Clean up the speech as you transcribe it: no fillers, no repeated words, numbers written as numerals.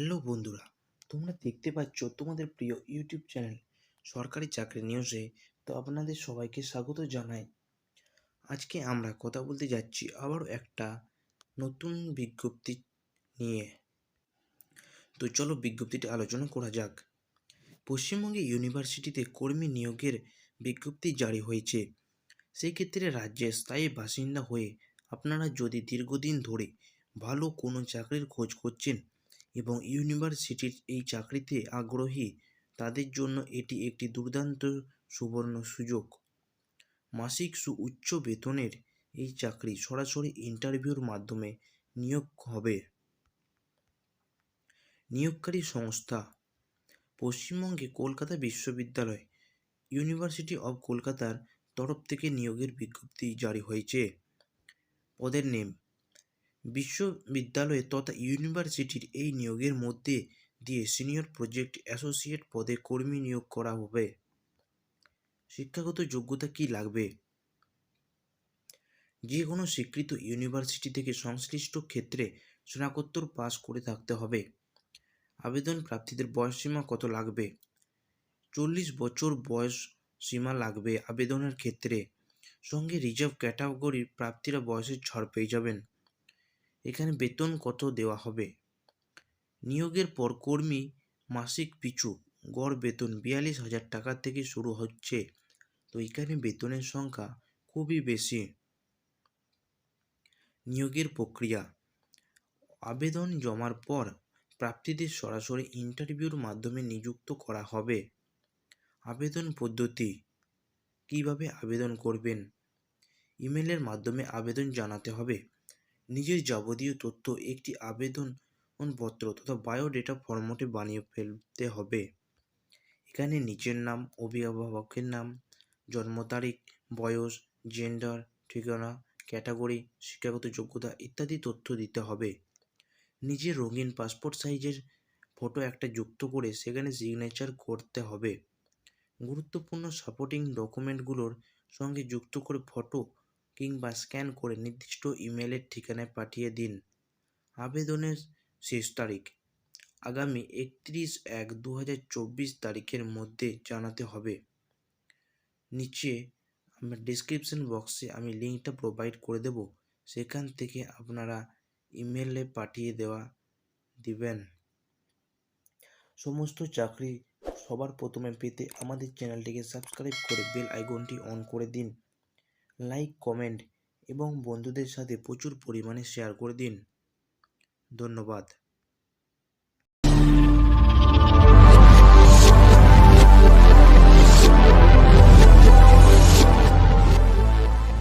Hello বন্ধুরা, তোমরা দেখতে পাচ্ছ তোমাদের প্রিয় ইউটিউব চ্যানেল সরকারি চাকরি নিউজে। তো আপনাদের সবাইকে স্বাগত জানাই। আজকে আমরা কথা বলতে যাচ্ছি আবারও একটা নতুন বিজ্ঞপ্তি নিয়ে। তো চলো বিজ্ঞপ্তিটি আলোচনা করা যাক। পশ্চিমবঙ্গে ইউনিভার্সিটিতে কর্মী নিয়োগের বিজ্ঞপ্তি জারি হয়েছে। সেই ক্ষেত্রে রাজ্যের স্থায়ী বাসিন্দা হয়ে আপনারা যদি দীর্ঘদিন ধরে ভালো কোনো চাকরির খোঁজ করছেন এবং ইউনিভার্সিটির এই চাকরিতে আগ্রহী, তাদের জন্য এটি একটি দুর্দান্ত সুবর্ণ সুযোগ। মাসিক সুউচ্চ বেতনের এই চাকরি সরাসরি ইন্টারভিউর মাধ্যমে নিয়োগ হবে। নিয়োগকারী সংস্থা পশ্চিমবঙ্গে কলকাতা বিশ্ববিদ্যালয়, ইউনিভার্সিটি অব কলকাতার তরফ থেকে নিয়োগের বিজ্ঞপ্তি জারি হয়েছে। পদের নেম বিশ্ববিদ্যালয় তথা ইউনিভার্সিটির এই নিয়োগের মধ্যে দিয়ে সিনিয়র প্রজেক্ট অ্যাসোসিয়েট পদে কর্মী নিয়োগ করা হবে। শিক্ষাগত যোগ্যতা কি লাগবে? যে কোনো স্বীকৃত ইউনিভার্সিটি থেকে সংশ্লিষ্ট ক্ষেত্রে স্নাতকোত্তর পাস করে থাকতে হবে। আবেদন প্রার্থীদের বয়সসীমা কত লাগবে? 40 বছর বয়স সীমা লাগবে আবেদনের ক্ষেত্রে। সঙ্গে রিজার্ভ ক্যাটাগরির প্রার্থীরা বয়সের ছাড় পেয়ে যাবেন। এখানে বেতন কত দেওয়া হবে? নিয়োগের পর কর্মী মাসিক পিছু গড় বেতন 42,000 টাকা থেকে শুরু হচ্ছে। তো এখানে বেতনের সংখ্যা খুবই বেশি। নিয়োগের প্রক্রিয়া: আবেদন জমার পর প্রার্থীদের সরাসরি ইন্টারভিউর মাধ্যমে নিযুক্ত করা হবে। আবেদন পদ্ধতি: কিভাবে আবেদন করবেন? ইমেলের মাধ্যমে আবেদন জানাতে হবে। নিজের যাবতীয় তথ্য একটি আবেদনপত্র তথা বায়োডেটা ফরম্যাটে বানিয়ে ফেলতে হবে। এখানে নিজের নাম, অভিভাবকের নাম, জন্ম তারিখ, বয়স, জেন্ডার, ঠিকানা, ক্যাটাগরি, শিক্ষাগত যোগ্যতা ইত্যাদি তথ্য দিতে হবে। নিজের রঙিন পাসপোর্ট সাইজের ফটো একটা যুক্ত করে সেখানে সিগনেচার করতে হবে। গুরুত্বপূর্ণ সাপোর্টিং ডকুমেন্টগুলোর সঙ্গে যুক্ত করে ফটো কিংবা স্ক্যান করে নির্দিষ্ট ইমেলের ঠিকানায় পাঠিয়ে দিন। আবেদনের শেষ তারিখ আগামী 31/1/2024 তারিখের মধ্যে জানাতে হবে। নিচে আমার ডিসক্রিপশন বক্সে আমি লিঙ্কটা প্রোভাইড করে দেব, সেখান থেকে আপনারা ইমেলে পাঠিয়ে দিবেন। সমস্ত চাকরি সবার প্রথমে পেতে আমাদের চ্যানেলটিকে সাবস্ক্রাইব করে বেল আইকনটি অন করে দিন। লাইক, কমেন্ট এবং বন্ধুদের সাথে প্রচুর পরিমাণে শেয়ার করে দিন। ধন্যবাদ।